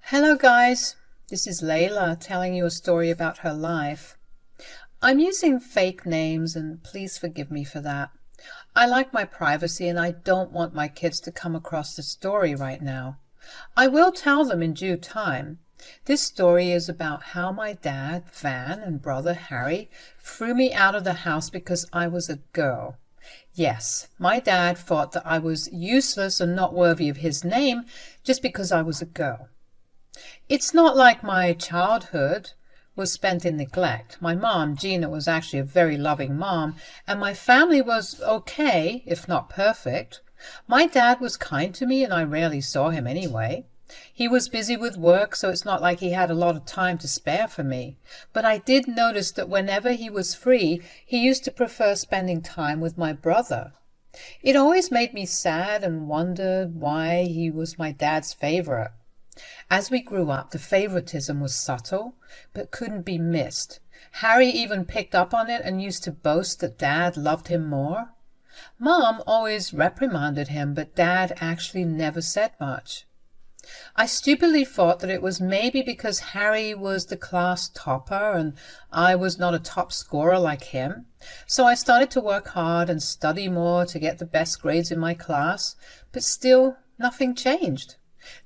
Hello guys, this is Layla telling you a story about her life. I'm using fake names and please forgive me for that. I like my privacy and I don't want my kids to come across this story right now. I will tell them in due time. This story is about how my dad, Van, and brother Harry threw me out of the house because I was a girl. Yes, my dad thought that I was useless and not worthy of his name just because I was a girl. It's not like my childhood was spent in neglect. My mom, Gina, was actually a very loving mom, and my family was okay, if not perfect. My dad was kind to me, and I rarely saw him anyway. He was busy with work, so it's not like he had a lot of time to spare for me. But I did notice that whenever he was free, he used to prefer spending time with my brother. It always made me sad and wondered why he was my dad's favorite. As we grew up, the favoritism was subtle, but couldn't be missed. Harry even picked up on it and used to boast that Dad loved him more. Mom always reprimanded him, but Dad actually never said much. I stupidly thought that it was maybe because Harry was the class topper and I was not a top scorer like him. So I started to work hard and study more to get the best grades in my class, but still nothing changed.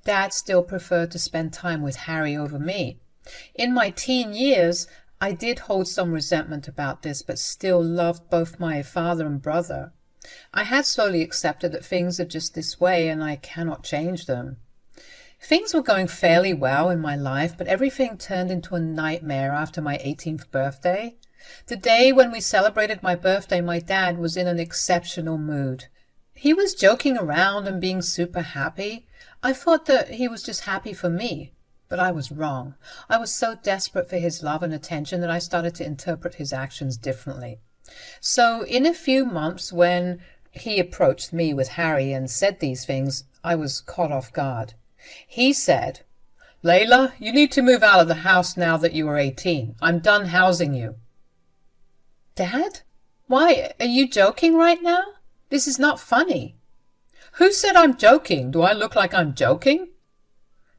Dad still preferred to spend time with Harry over me. In my teen years, I did hold some resentment about this, but still loved both my father and brother. I had slowly accepted that things are just this way and I cannot change them. Things were going fairly well in my life, but everything turned into a nightmare after my 18th birthday. The day when we celebrated my birthday, my dad was in an exceptional mood. He was joking around and being super happy. I thought that he was just happy for me, but I was wrong. I was so desperate for his love and attention that I started to interpret his actions differently. So in a few months, when he approached me with Harry and said these things, I was caught off guard. He said, "Layla, you need to move out of the house now that you are 18. I'm done housing you." Dad? Why, are you joking right now? This is not funny. Who said I'm joking? Do I look like I'm joking?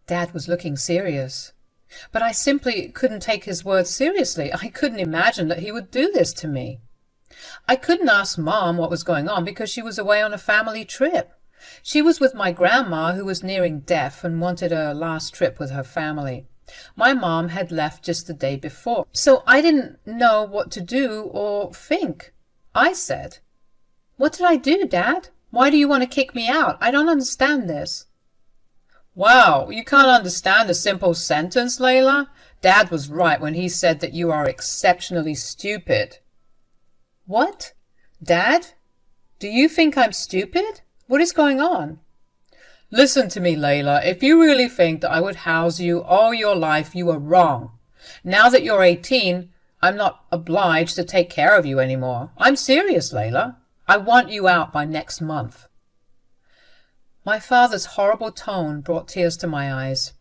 Dad was looking serious. But I simply couldn't take his words seriously. I couldn't imagine that he would do this to me. I couldn't ask Mom what was going on because she was away on a family trip. She was with my grandma, who was nearing death and wanted a last trip with her family. My mom had left just the day before, so I didn't know what to do or think. I said, "What did I do, Dad? Why do you want to kick me out? I don't understand this." "Wow, you can't understand a simple sentence, Layla? Dad was right when he said that you are exceptionally stupid." What? Dad? Do you think I'm stupid? What is going on? Listen to me, Layla. If you really think that I would house you all your life, you are wrong. Now that you're 18, I'm not obliged to take care of you anymore. I'm serious, Layla. I want you out by next month. My father's horrible tone brought tears to my eyes.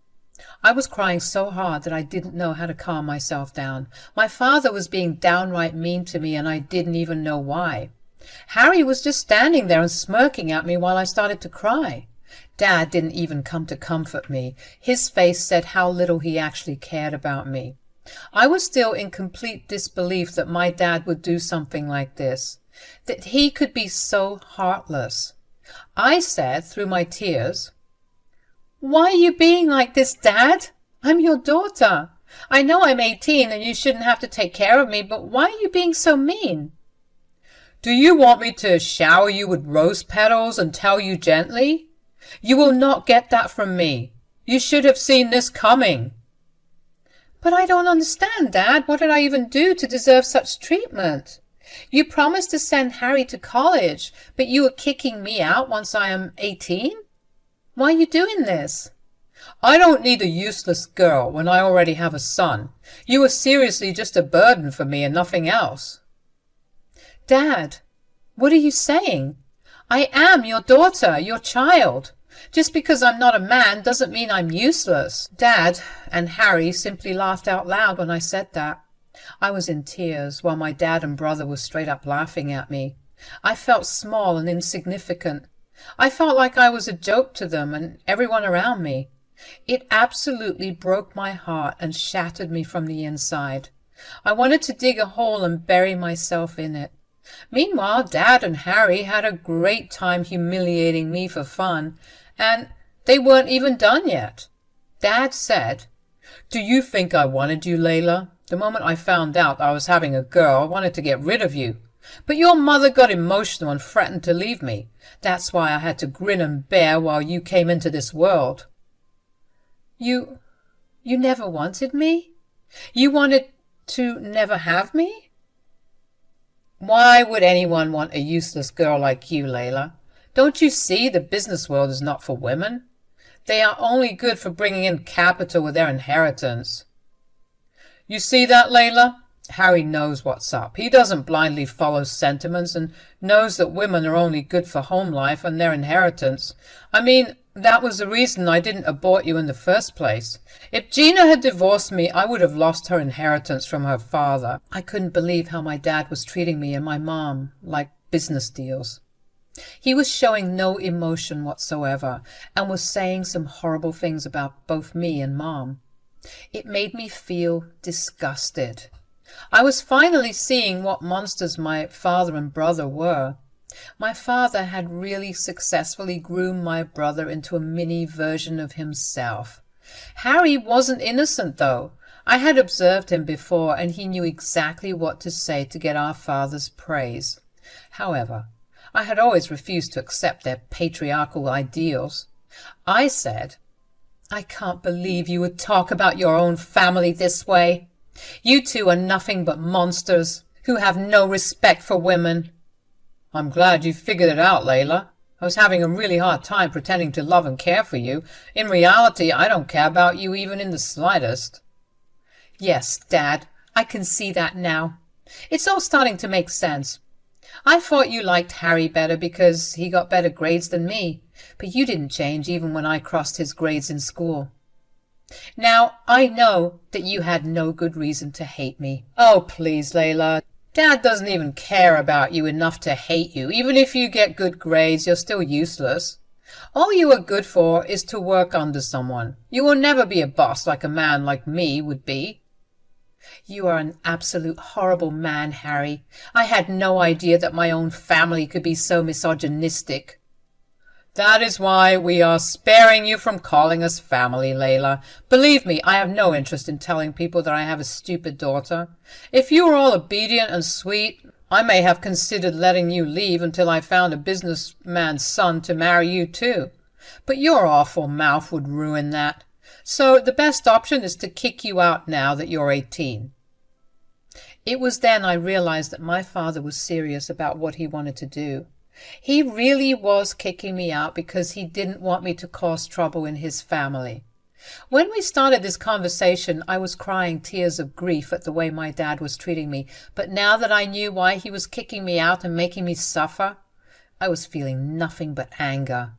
I was crying so hard that I didn't know how to calm myself down. My father was being downright mean to me, and I didn't even know why. Harry was just standing there and smirking at me while I started to cry. Dad didn't even come to comfort me. His face said how little he actually cared about me. I was still in complete disbelief that my dad would do something like this, that he could be so heartless. I said through my tears, "Why are you being like this, Dad? I'm your daughter. I know I'm 18 and you shouldn't have to take care of me, but why are you being so mean?" "Do you want me to shower you with rose petals and tell you gently? You will not get that from me. You should have seen this coming." "But I don't understand, Dad. What did I even do to deserve such treatment? You promised to send Harry to college, but you are kicking me out once I am 18? Why are you doing this?" "I don't need a useless girl when I already have a son. You are seriously just a burden for me and nothing else." "Dad, what are you saying? I am your daughter, your child. Just because I'm not a man doesn't mean I'm useless." Dad and Harry simply laughed out loud when I said that. I was in tears, while my dad and brother were straight up laughing at me. I felt small and insignificant. I felt like I was a joke to them and everyone around me. It absolutely broke my heart and shattered me from the inside. I wanted to dig a hole and bury myself in it. Meanwhile, Dad and Harry had a great time humiliating me for fun, and they weren't even done yet. Dad said, "Do you think I wanted you, Layla? The moment I found out I was having a girl, I wanted to get rid of you. But your mother got emotional and threatened to leave me. That's why I had to grin and bear while you came into this world." You never wanted me? You wanted to never have me? Why would anyone want a useless girl like you, Layla? Don't you see the business world is not for women? They are only good for bringing in capital with their inheritance. You see that, Layla? Harry knows what's up. He doesn't blindly follow sentiments and knows that women are only good for home life and their inheritance. I mean, that was the reason I didn't abort you in the first place. If Gina had divorced me, I would have lost her inheritance from her father. I couldn't believe how my dad was treating me and my mom like business deals. He was showing no emotion whatsoever and was saying some horrible things about both me and Mom. It made me feel disgusted. I was finally seeing what monsters my father and brother were. My father had really successfully groomed my brother into a mini version of himself. Harry wasn't innocent, though. I had observed him before, and he knew exactly what to say to get our father's praise. However, I had always refused to accept their patriarchal ideals. I said, "I can't believe you would talk about your own family this way. You two are nothing but monsters who have no respect for women." "I'm glad you figured it out, Layla. I was having a really hard time pretending to love and care for you. In reality, I don't care about you even in the slightest." "Yes, Dad, I can see that now. It's all starting to make sense. I thought you liked Harry better because he got better grades than me, but you didn't change even when I crossed his grades in school. Now, I know that you had no good reason to hate me." "Oh, please, Layla. Dad doesn't even care about you enough to hate you. Even if you get good grades, you're still useless. All you are good for is to work under someone. You will never be a boss like a man like me would be." "You are an absolute horrible man, Harry. I had no idea that my own family could be so misogynistic." "That is why we are sparing you from calling us family, Layla. Believe me, I have no interest in telling people that I have a stupid daughter. If you were all obedient and sweet, I may have considered letting you leave until I found a businessman's son to marry you too. But your awful mouth would ruin that. So the best option is to kick you out now that you're 18. It was then I realized that my father was serious about what he wanted to do. He really was kicking me out because he didn't want me to cause trouble in his family. When we started this conversation, I was crying tears of grief at the way my dad was treating me, but now that I knew why he was kicking me out and making me suffer, I was feeling nothing but anger.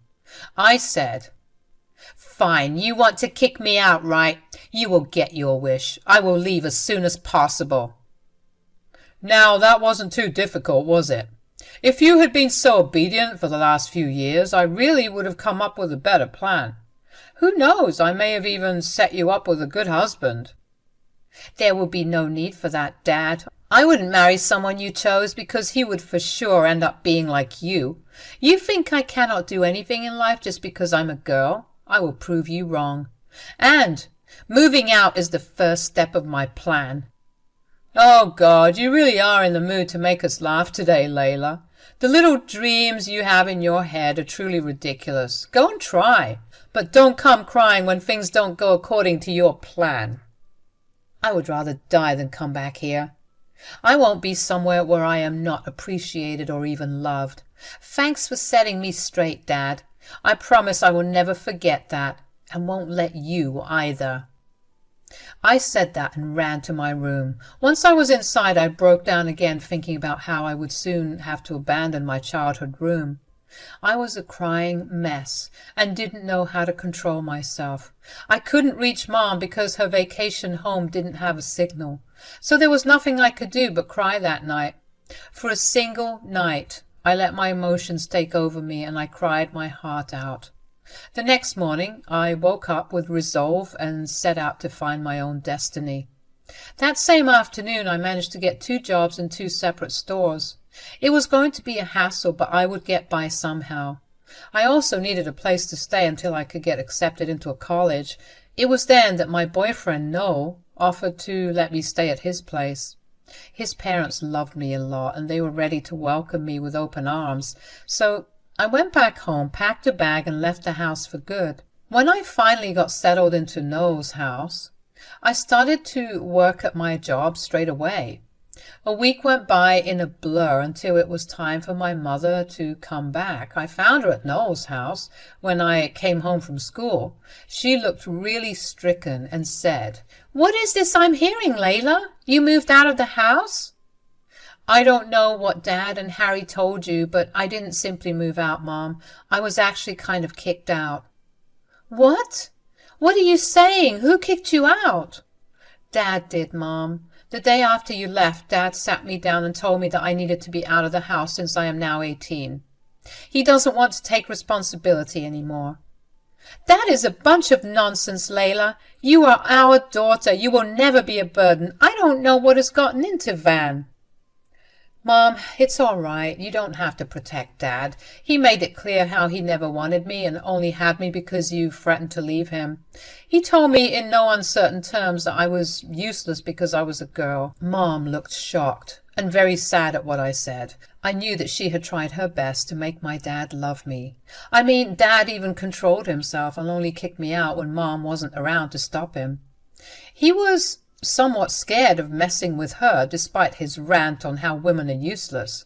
I said, "Fine, you want to kick me out, right? You will get your wish. I will leave as soon as possible." Now, that wasn't too difficult, was it? If you had been so obedient for the last few years, I really would have come up with a better plan. Who knows, I may have even set you up with a good husband. "There will be no need for that, Dad. I wouldn't marry someone you chose because he would for sure end up being like you. You think I cannot do anything in life just because I'm a girl? I will prove you wrong. And moving out is the first step of my plan." "Oh, God, you really are in the mood to make us laugh today, Layla. The little dreams you have in your head are truly ridiculous. Go and try, but don't come crying when things don't go according to your plan." "I would rather die than come back here. I won't be somewhere where I am not appreciated or even loved. Thanks for setting me straight, Dad. I promise I will never forget that, and won't let you either." I said that and ran to my room. Once I was inside, I broke down again, thinking about how I would soon have to abandon my childhood room. I was a crying mess and didn't know how to control myself. I couldn't reach Mom because her vacation home didn't have a signal. So there was nothing I could do but cry that night. For a single night, I let my emotions take over me and I cried my heart out. The next morning I woke up with resolve and set out to find my own destiny. That same afternoon I managed to get 2 jobs in 2 separate stores. It was going to be a hassle, but I would get by somehow. I also needed a place to stay until I could get accepted into a college. It was then that my boyfriend, Noel, offered to let me stay at his place. His parents loved me a lot, and they were ready to welcome me with open arms. So I went back home, packed a bag, and left the house for good. When I finally got settled into Noel's house, I started to work at my job straight away. A week went by in a blur until it was time for my mother to come back. I found her at Noel's house when I came home from school. She looked really stricken and said, "What is this I'm hearing, Layla? You moved out of the house?" "I don't know what Dad and Harry told you, but I didn't simply move out, Mom. I was actually kind of kicked out." "What? What are you saying? Who kicked you out?" "Dad did, Mom. The day after you left, Dad sat me down and told me that I needed to be out of the house since I am now 18. He doesn't want to take responsibility anymore." "That is a bunch of nonsense, Layla. You are our daughter. You will never be a burden. I don't know what has gotten into Van." "Mom, it's all right. You don't have to protect Dad. He made it clear how he never wanted me and only had me because you threatened to leave him. He told me in no uncertain terms that I was useless because I was a girl." Mom looked shocked and very sad at what I said. I knew that she had tried her best to make my dad love me. I mean, Dad even controlled himself and only kicked me out when Mom wasn't around to stop him. He was somewhat scared of messing with her, despite his rant on how women are useless.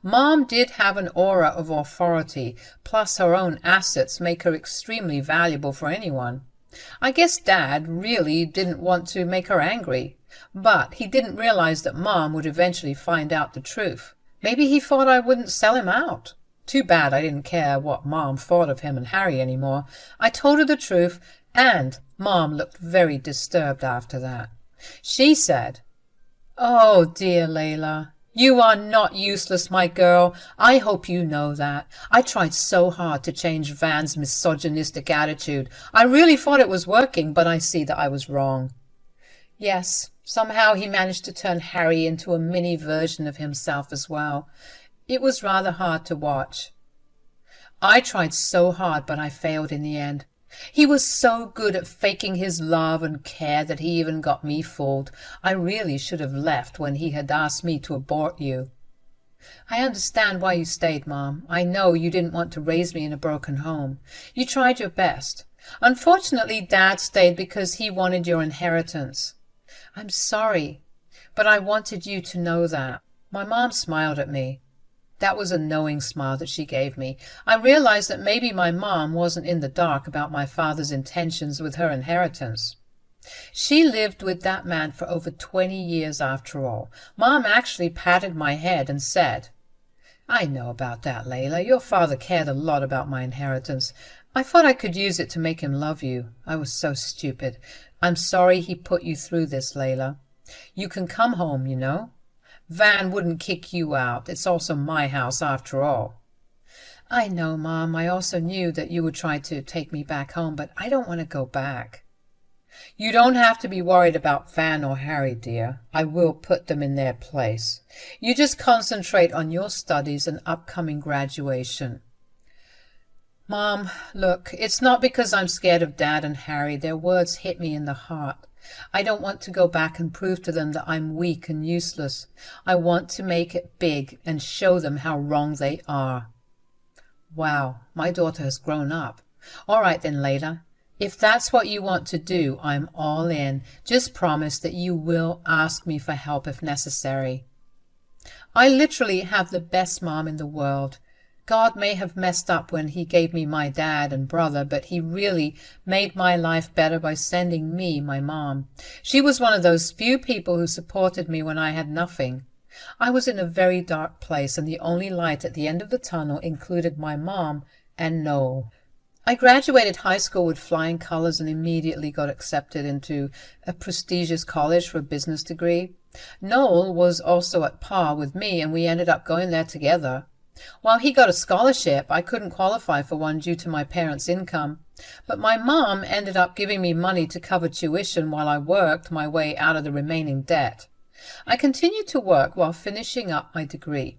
Mom did have an aura of authority, plus her own assets make her extremely valuable for anyone. I guess Dad really didn't want to make her angry, but he didn't realize that Mom would eventually find out the truth. Maybe he thought I wouldn't sell him out. Too bad I didn't care what Mom thought of him and Harry anymore. I told her the truth, and Mom looked very disturbed after that. She said, "Oh, dear Layla, you are not useless, my girl. I hope you know that. I tried so hard to change Van's misogynistic attitude. I really thought it was working, but I see that I was wrong." Yes, somehow he managed to turn Harry into a mini version of himself as well. It was rather hard to watch. I tried so hard, but I failed in the end. He was so good at faking his love and care that he even got me fooled. I really should have left when he had asked me to abort you. I understand why you stayed, Mom. I know you didn't want to raise me in a broken home. You tried your best. Unfortunately, Dad stayed because he wanted your inheritance. I'm sorry, but I wanted you to know that. My mom smiled at me. That was a knowing smile that she gave me. I realized that maybe my mom wasn't in the dark about my father's intentions with her inheritance. She lived with that man for over 20 years after all. Mom actually patted my head and said, "I know about that, Layla. Your father cared a lot about my inheritance. I thought I could use it to make him love you. I was so stupid. I'm sorry he put you through this, Layla. You can come home, you know. Van wouldn't kick you out. It's also my house after all." "I know, Mom. I also knew that you would try to take me back home, but I don't want to go back." "You don't have to be worried about Van or Harry, dear. I will put them in their place. You just concentrate on your studies and upcoming graduation." "Mom, look, it's not because I'm scared of Dad and Harry. Their words hit me in the heart. I don't want to go back and prove to them that I'm weak and useless. I want to make it big and show them how wrong they are." Wow, my daughter has grown up. All right then, Layla. If that's what you want to do, I'm all in. Just promise that you will ask me for help if necessary. I literally have the best mom in the world. God may have messed up when he gave me my dad and brother, but he really made my life better by sending me my mom. She was one of those few people who supported me when I had nothing. I was in a very dark place, and the only light at the end of the tunnel included my mom and Noel. I graduated high school with flying colors and immediately got accepted into a prestigious college for a business degree. Noel was also at par with me, and we ended up going there together. While he got a scholarship, I couldn't qualify for one due to my parents' income, but my mom ended up giving me money to cover tuition while I worked my way out of the remaining debt. I continued to work while finishing up my degree.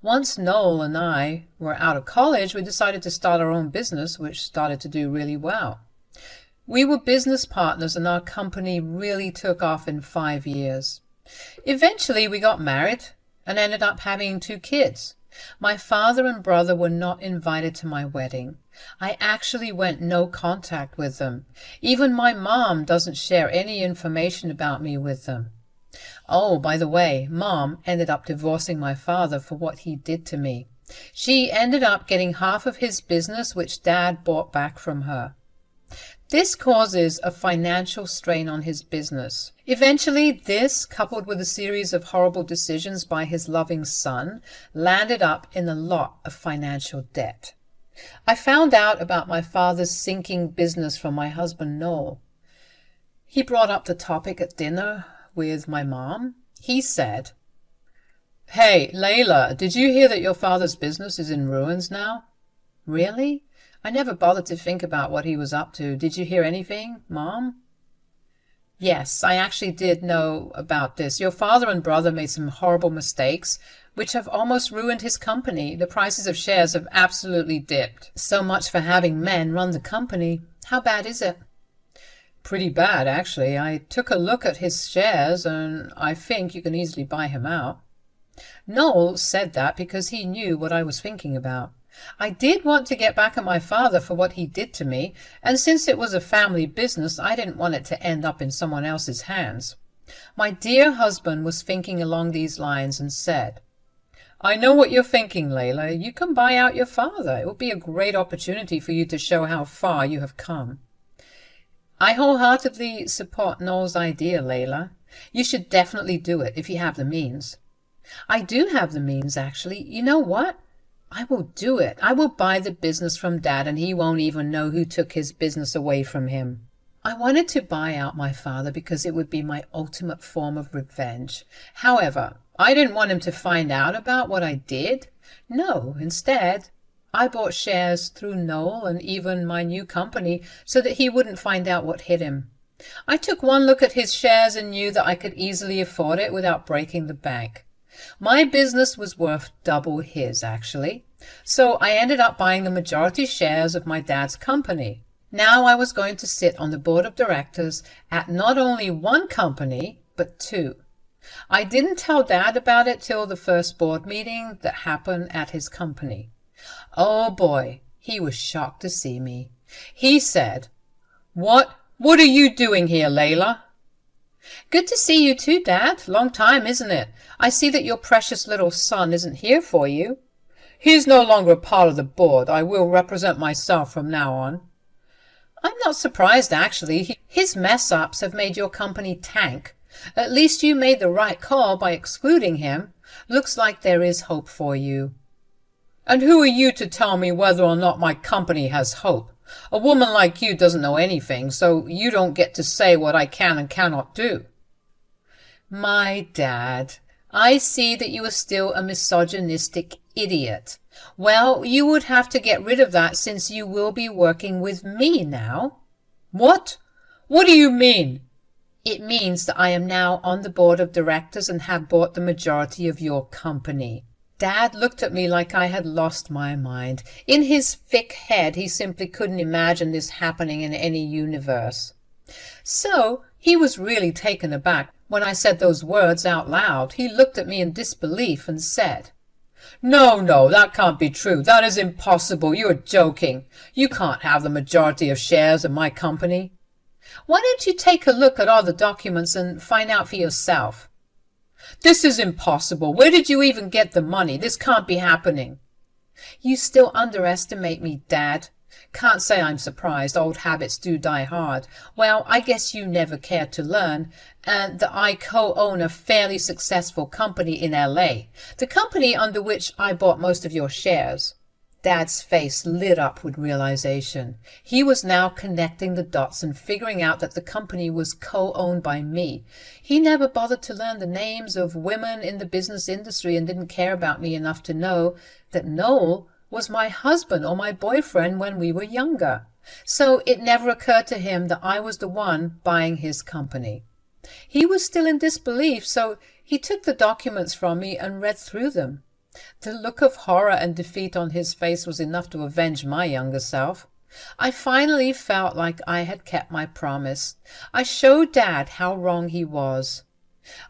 Once Noel and I were out of college, we decided to start our own business, which started to do really well. We were business partners and our company really took off in 5 years. Eventually, we got married and ended up having 2 kids. My father and brother were not invited to my wedding. I actually went no contact with them. Even my mom doesn't share any information about me with them. Oh, by the way, Mom ended up divorcing my father for what he did to me. She ended up getting half of his business, which Dad bought back from her. This causes a financial strain on his business. Eventually, this, coupled with a series of horrible decisions by his loving son, landed up in a lot of financial debt. I found out about my father's sinking business from my husband Noel. He brought up the topic at dinner with my mom. He said, "Hey, Layla, did you hear that your father's business is in ruins now?" "Really? I never bothered to think about what he was up to. Did you hear anything, Mom?" "Yes, I actually did know about this. Your father and brother made some horrible mistakes, which have almost ruined his company. The prices of shares have absolutely dipped. So much for having men run the company. How bad is it?" "Pretty bad, actually. I took a look at his shares, and I think you can easily buy him out." Noel said that because he knew what I was thinking about. I did want to get back at my father for what he did to me, and since it was a family business, I didn't want it to end up in someone else's hands. My dear husband was thinking along these lines and said, "I know what you're thinking, Layla. You can buy out your father. It will be a great opportunity for you to show how far you have come." I wholeheartedly support Noel's idea, Layla. You should definitely do it if you have the means. I do have the means, actually. You know what? I will do it. I will buy the business from Dad, and he won't even know who took his business away from him. I wanted to buy out my father because it would be my ultimate form of revenge. However, I didn't want him to find out about what I did. No, instead, I bought shares through Noel and even my new company so that he wouldn't find out what hit him. I took one look at his shares and knew that I could easily afford it without breaking the bank. My business was worth double his, actually. So I ended up buying the majority shares of my dad's company. Now I was going to sit on the board of directors at not only one company, but 2. I didn't tell Dad about it till the first board meeting that happened at his company. Oh boy, he was shocked to see me. He said, What are you doing here, Layla?" "Good to see you too, Dad. Long time, isn't it? I see that your precious little son isn't here for you." "He's no longer a part of the board. I will represent myself from now on." "I'm not surprised, actually. His mess-ups have made your company tank. At least you made the right call by excluding him. Looks like there is hope for you." "And who are you to tell me whether or not my company has hope? A woman like you doesn't know anything, so you don't get to say what I can and cannot do." "My Dad, I see that you are still a misogynistic idiot. Well, you would have to get rid of that since you will be working with me now." "What? What do you mean?" "It means that I am now on the board of directors and have bought the majority of your company." Dad looked at me like I had lost my mind. In his thick head, he simply couldn't imagine this happening in any universe. So he was really taken aback when I said those words out loud. He looked at me in disbelief and said, No, that can't be true. That is impossible. You are joking. You can't have the majority of shares in my company." "Why don't you take a look at all the documents and find out for yourself?" "This is impossible. Where did you even get the money? This can't be happening." "You still underestimate me, Dad. Can't say I'm surprised. Old habits do die hard. Well, I guess you never cared to learn that I co-own a fairly successful company in LA, the company under which I bought most of your shares." Dad's face lit up with realization. He was now connecting the dots and figuring out that the company was co-owned by me. He never bothered to learn the names of women in the business industry and didn't care about me enough to know that Noel was my husband or my boyfriend when we were younger. So it never occurred to him that I was the one buying his company. He was still in disbelief, so he took the documents from me and read through them. The look of horror and defeat on his face was enough to avenge my younger self. I finally felt like I had kept my promise. I showed Dad how wrong he was.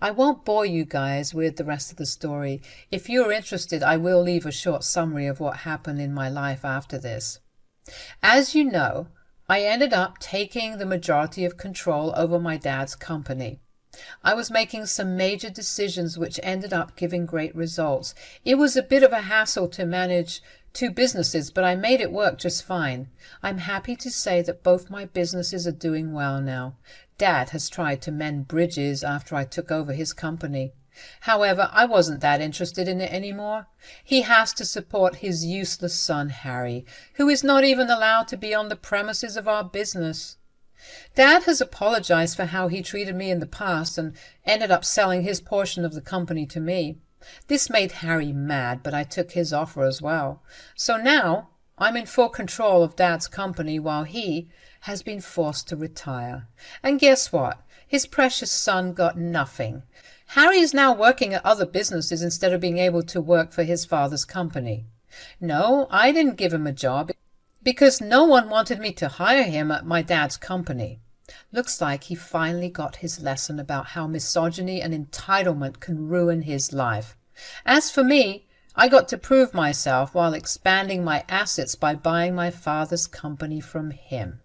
I won't bore you guys with the rest of the story. If you're interested, I will leave a short summary of what happened in my life after this. As you know, I ended up taking the majority of control over my dad's company. I was making some major decisions which ended up giving great results. It was a bit of a hassle to manage two businesses, but I made it work just fine. I'm happy to say that both my businesses are doing well now. Dad has tried to mend bridges after I took over his company. However, I wasn't that interested in it anymore. He has to support his useless son, Harry, who is not even allowed to be on the premises of our business. Dad has apologized for how he treated me in the past and ended up selling his portion of the company to me. This made Harry mad, but I took his offer as well. So now I'm in full control of Dad's company while he has been forced to retire. And guess what? His precious son got nothing. Harry is now working at other businesses instead of being able to work for his father's company. No, I didn't give him a job because no one wanted me to hire him at my dad's company. Looks like he finally got his lesson about how misogyny and entitlement can ruin his life. As for me, I got to prove myself while expanding my assets by buying my father's company from him.